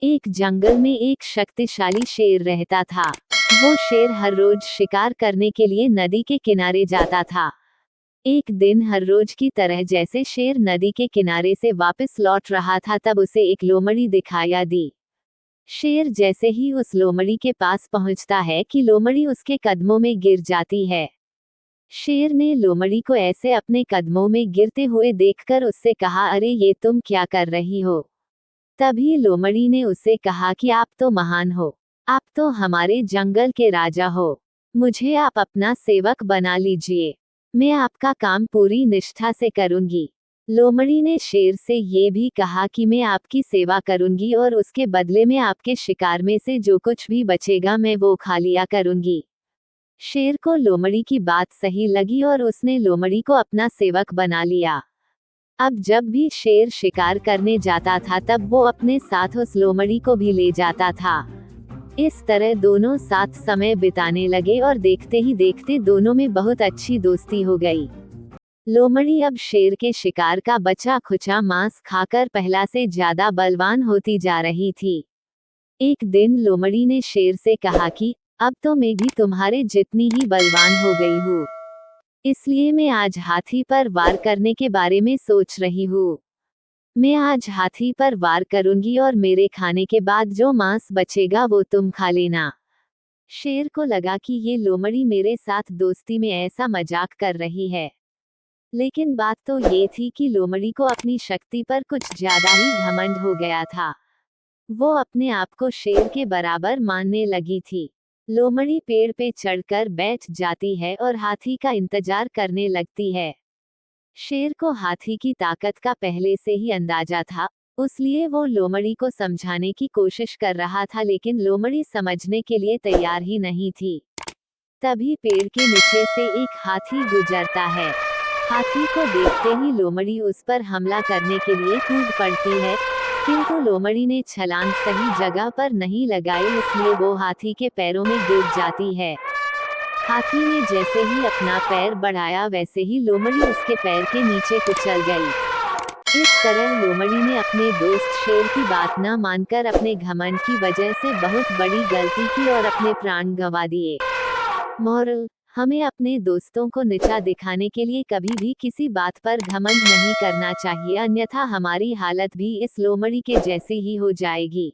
एक जंगल में एक शक्तिशाली शेर रहता था। वो शेर हर रोज शिकार करने के लिए नदी के किनारे जाता था। एक दिन हर रोज की तरह जैसे शेर नदी के किनारे से वापस लौट रहा था, तब उसे एक लोमड़ी दिखाई दी। शेर जैसे ही उस लोमड़ी के पास पहुंचता है कि लोमड़ी उसके कदमों में गिर जाती है। शेर ने लोमड़ी को ऐसे अपने कदमों में गिरते हुए देखकर उससे कहा, अरे ये तुम क्या कर रही हो। तभी लोमड़ी ने उससे कहा कि आप तो महान हो, आप तो हमारे जंगल के राजा हो, मुझे आप अपना सेवक बना लीजिए, मैं आपका काम पूरी निष्ठा से करूंगी। लोमड़ी ने शेर से ये भी कहा कि मैं आपकी सेवा करूंगी और उसके बदले में आपके शिकार में से जो कुछ भी बचेगा मैं वो खा लिया करूंगी। शेर को लोमड़ी की बात सही लगी और उसने लोमड़ी को अपना सेवक बना लिया। अब जब भी शेर शिकार करने जाता था तब वो अपने साथ उस लोमड़ी को भी ले जाता था। इस तरह दोनों साथ समय बिताने लगे और देखते ही देखते दोनों में बहुत अच्छी दोस्ती हो गई। लोमड़ी अब शेर के शिकार का बचा खुचा मांस खाकर पहला से ज्यादा बलवान होती जा रही थी। एक दिन लोमड़ी ने शेर से कहा कि अब तो मैं भी तुम्हारे जितनी ही बलवान हो गई हूँ, इसलिए मैं आज हाथी पर वार करने के बारे में सोच रही हूँ। मैं आज हाथी पर वार करूंगी और मेरे खाने के बाद जो मांस बचेगा वो तुम खा लेना। शेर को लगा कि ये लोमड़ी मेरे साथ दोस्ती में ऐसा मजाक कर रही है, लेकिन बात तो ये थी कि लोमड़ी को अपनी शक्ति पर कुछ ज्यादा ही घमंड हो गया था। वो अपने आप को शेर के बराबर मानने लगी थी। लोमड़ी पेड़ पे चढ़कर बैठ जाती है और हाथी का इंतजार करने लगती है। शेर को हाथी की ताकत का पहले से ही अंदाजा था, इसलिए वो लोमड़ी को समझाने की कोशिश कर रहा था, लेकिन लोमड़ी समझने के लिए तैयार ही नहीं थी। तभी पेड़ के नीचे से एक हाथी गुजरता है। हाथी को देखते ही लोमड़ी उस पर हमला करने के लिए कूद पड़ती है, किंतु लोमड़ी ने छलांग सही जगह पर नहीं लगाई, इसलिए वो हाथी के पैरों में गिर जाती है। हाथी ने जैसे ही अपना पैर बढ़ाया वैसे ही लोमड़ी उसके पैर के नीचे कुचल गई। इस तरह लोमड़ी ने अपने दोस्त शेर की बात न मानकर अपने घमंड की वजह से बहुत बड़ी गलती की और अपने प्राण गंवा दिए। मोरल: हमें अपने दोस्तों को नीचा दिखाने के लिए कभी भी किसी बात पर घमंड नहीं करना चाहिए, अन्यथा हमारी हालत भी इस लोमड़ी के जैसी ही हो जाएगी।